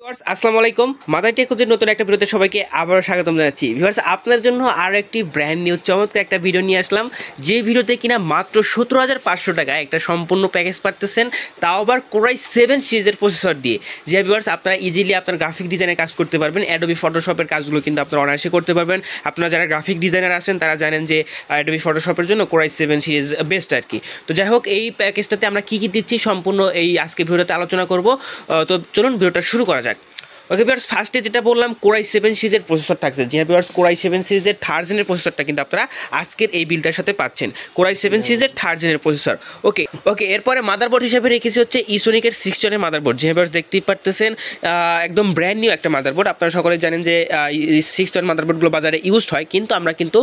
Viewers আসসালামু আলাইকুম mother টেকনোলজির নতুন একটা ভিডিওতে সবাইকে আবারও স্বাগতম জানাচ্ছি। ভিউয়ার্স আপনার জন্য আরও একটি ব্র্যান্ড নিউ চমৎকার একটা ভিডিও নিয়ে আসলাম, যে ভিডিওতে কিনা মাত্র 17,500 টাকা একটা সম্পূর্ণ প্যাকেজ পাচ্ছেন, তাও আবার কোরাই 7 সিরিজের প্রসেসর দিয়ে। যে ভিউয়ার্স আপনারা ইজিলি আপনার গ্রাফিক ডিজাইনের কাজ করতে পারবেন, অ্যাডোবি ফটোশপের কাজগুলো কিন্তু আপনারা অনায়াসে করতে পারবেন। আপনারা যারা গ্রাফিক ডিজাইনার আছেন তারা জানেন যে অ্যাডোবি ফটোশপের জন্য কোরাই 7 সিরিজ বেস্ট আর কি। তো যাই হোক, এই প্যাকেজটাতে আমরা কী কী দিচ্ছি সম্পূর্ণ এই আজকে ভিডিওতে আলোচনা করব। তো চলুন ভিডিওটা শুরু করা যাক। ওকে ভিউয়ার্স, ফার্স্টে যেটা বললাম কোরাই 7 সিরিজের প্রসেসর থাকছে। যে ভিউয়ার্স কোরাই 7 সিরিজের 3rd জেনের প্রসেসরটা কিন্তু আপনারা আজকের এই বিলটার সাথে পাচ্ছেন, কোরাই 7 সিরিজের 3rd জেনের প্রসেসর। ওকে এরপরে মাদারবোর্ড হিসেবে রেখেছি হচ্ছে ইসোনিকের 6 জনের মাদারবোর্ড। যে ভিউয়ার্স দেখতেই পারতেছেন একদম ব্র্যান্ড নিউ একটা মাদারবোর্ড। আপনারা সকলে জানেন যে 6 জন মাদারবোর্ডগুলো বাজারে ইউজড হয়, কিন্তু আমরা কিন্তু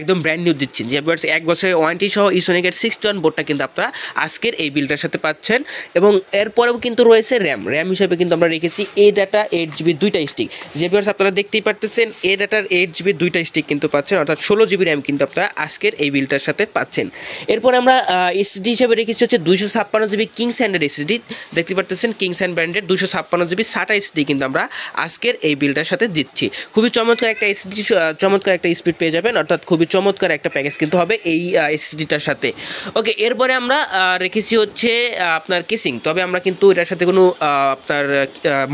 একদম ব্র্যান্ড নিউ দিচ্ছি। যে ভিউয়ার্স 1 বছরের ওয়ারেন্টি সহ ইসোনিকের 6 জন বোর্ডটা কিন্তু আপনারা আজকের এই বিলটার সাথে পাচ্ছেন। এবং এরপরেও কিন্তু রয়েছে র্যাম হিসেবে কিন্তু আমরা রেখেছি এডাটা 8GB 2টা স্টিক। যে ভিউয়ার্স আপনারা দেখতেই পারতেছেন এডাটার 8GB 2টা স্টিক কিন্তু পাচ্ছেন, অর্থাৎ 16GB র্যাম কিন্তু আপনারা আজকের এই বিলটার সাথে পাচ্ছেন। এরপরে আমরা এসএসডি হিসেবে রেখেছি হচ্ছে 256GB কিংস হ্যান্ডের এসএসডি। দেখতে পারতেছেন কিংস হ্যান্ড ব্র্যান্ডের 256GB SATA এসএসডি কিন্তু আমরা আজকের এই বিলটার সাথে দিচ্ছি। খুবই চমৎকার একটা এসএসডি, চমৎকার একটা স্পিড পেয়ে যাবেন, অর্থাৎ খুবই চমৎকার একটা প্যাকেজ কিন্তু হবে এই এসএসডিটার সাথে। ওকে এরপরে আমরা রেখেছি হচ্ছে আপনার কেসিং, তবে আমরা কিন্তু এটার সাথে কোনো আপনার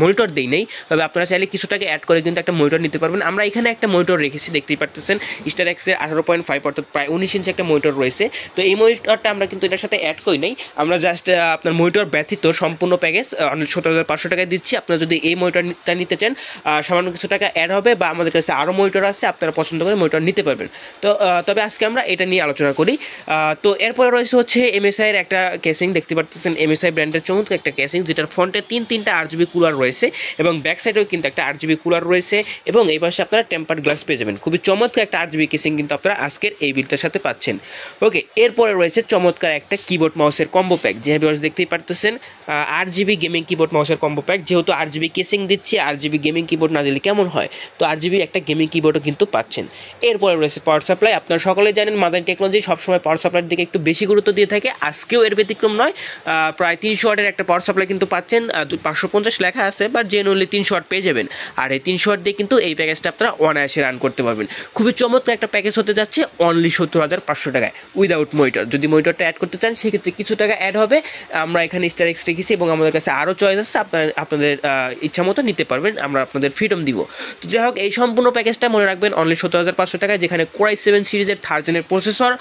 মনিটর দিই নেই, তবে আপনারা চাইলে কিছু টাকা অ্যাড করে কিন্তু একটা মনিটর নিতে পারবেন। আমরা এখানে একটা মনিটর রেখেছি, দেখতেই পারতেছেন স্টার এক্সের 18.5 অর্থাৎ প্রায় 19 ইঞ্চি একটা মনিটর রয়েছে। তো এই মনিটরটা আমরা কিন্তু এটার সাথে অ্যাড করি নাই, আমরা জাস্ট আপনার মনিটর ব্যতীত সম্পূর্ণ প্যাকেজ 17,500 টাকায় দিচ্ছি। আপনারা যদি এই মনিটরটা নিতে চান সামান্য কিছু টাকা অ্যাড হবে, বা আমাদের কাছে আরও মনিটর আছে, আপনারা পছন্দ করে মনিটর নিতে পারবেন। তো তবে আজকে আমরা এটা নিয়ে আলোচনা করি। তো এরপরে রয়েছে হচ্ছে এমএসআইয়ের একটা কেসিং। দেখতে পারতেছেন এমএসআই ব্র্যান্ডের চমৎকার একটা কেসিং, যেটার ফ্রন্টে তিনটা 8GB কুলার রয়েছে এবং ব্যাক সাইডেও কিন্তু একটা 8GB কুলার রয়েছে, এবং এই পাশে আপনারা টেম্পার্ড গ্লাস পেয়ে যাবেন। খুবই চমৎকার একটা 8GB কেসিং কিন্তু আপনারা আজকের এই বিলটার সাথে পাচ্ছেন। ওকে এরপরে রয়েছে চমৎকার একটা কিবোর্ড মাউসের কম্বো প্যাক। যে ভিউয়ার্স দেখতেই পারতেছেন 8GB গেমিং কিবোর্ড মাউসের কম্বো প্যাক। যেহেতু 8GB কেসিং দিচ্ছি, 8GB গেমিং কিবোর্ড না দিলে কেমন হয়, তো 8GB একটা গেমিং কিবোর্ডও কিন্তু পাচ্ছেন। এরপরে রয়েছে পাওয়ার সাপ্লাই। আপনারা সকলে জানেন মাদার টেকনোলজি সবসময় পাওয়ার সাপ্লাইয়ের দিকে একটু বেশি গুরুত্ব দিয়ে থাকে, আজকেও এর ব্যতিক্রম নয়। প্রায় 300 ওয়াটের একটা পাওয়ার সাপ্লাই কিন্তু পাচ্ছেন, 550 লেখা আছে, বাট জেনুইনলি 300 ওয়াট পেয়ে যাবেন। আর এই 300 ওয়াট দিয়ে কিন্তু এই প্যাকেজটা আপনারা অনায়াসে রান করতে পারবেন। খুবই চমৎকার একটা প্যাকেজ হতে যাচ্ছে অনলি 17,500 টাকায় উইদাউট মনিটর। যদি মনিটরটা অ্যাড করতে চান সেক্ষেত্রে কিছু টাকা অ্যাড হবে। আমরা এখানে স্টার এক্স রেখেছি এবং আমাদের কাছে আরও চয়েস আছে, আপনাদের ইচ্ছা মতো নিতে পারবেন, আমরা আপনাদের ফ্রিডম দিব। তো যাই হোক, এই সম্পূর্ণ প্যাকেজটা মনে রাখবেন অনলি 17,500 টাকায়, যেখানে কোরাই 7 সিরিজের 3rd জেনের প্রসেসর,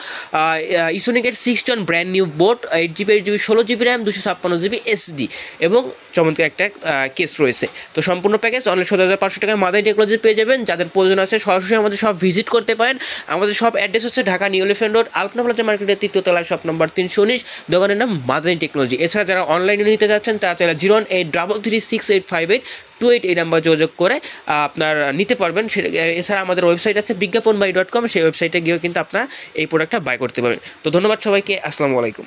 ইসোনিকের 6 জন brand new board, 8GB 16GB RAM, 256GB SSD এবং চমৎকার একটা কেস রয়েছে। তো সম্পূর্ণ প্যাকেজ অনলি 17,500 টাকায় মাদার টেকনোলজি পেয়ে যাবেন। যাদের প্রয়োজন আছে সরাসরি আমাদের সব ভিজিট করতে পারেন। আমাদের সব অ্যাড্রেস হচ্ছে ঢাকা নিউ এলিফ্যান্ট রোড, আলপনা প্লাজা মার্কেটের 3য় তলায়, শপ নম্বর 319, দোকানের নাম মাদার টেকনোলজি। এছাড়া যারা অনলাইনে নিতে যাচ্ছেন তারা চাইলে 01833685828 এই নাম্বার যোগাযোগ করে আপনার নিতে পারবেন। এছাড়া আমাদের ওয়েবসাইট আছে বিজ্ঞাপনবাই.com, সেই ওয়েবসাইটে গিয়েও কিন্তু আপনারা এই প্রোডাক্টটা বাই করতে পারবেন। তো ধন্যবাদ সবাইকে, আসসালামু আলাইকুম।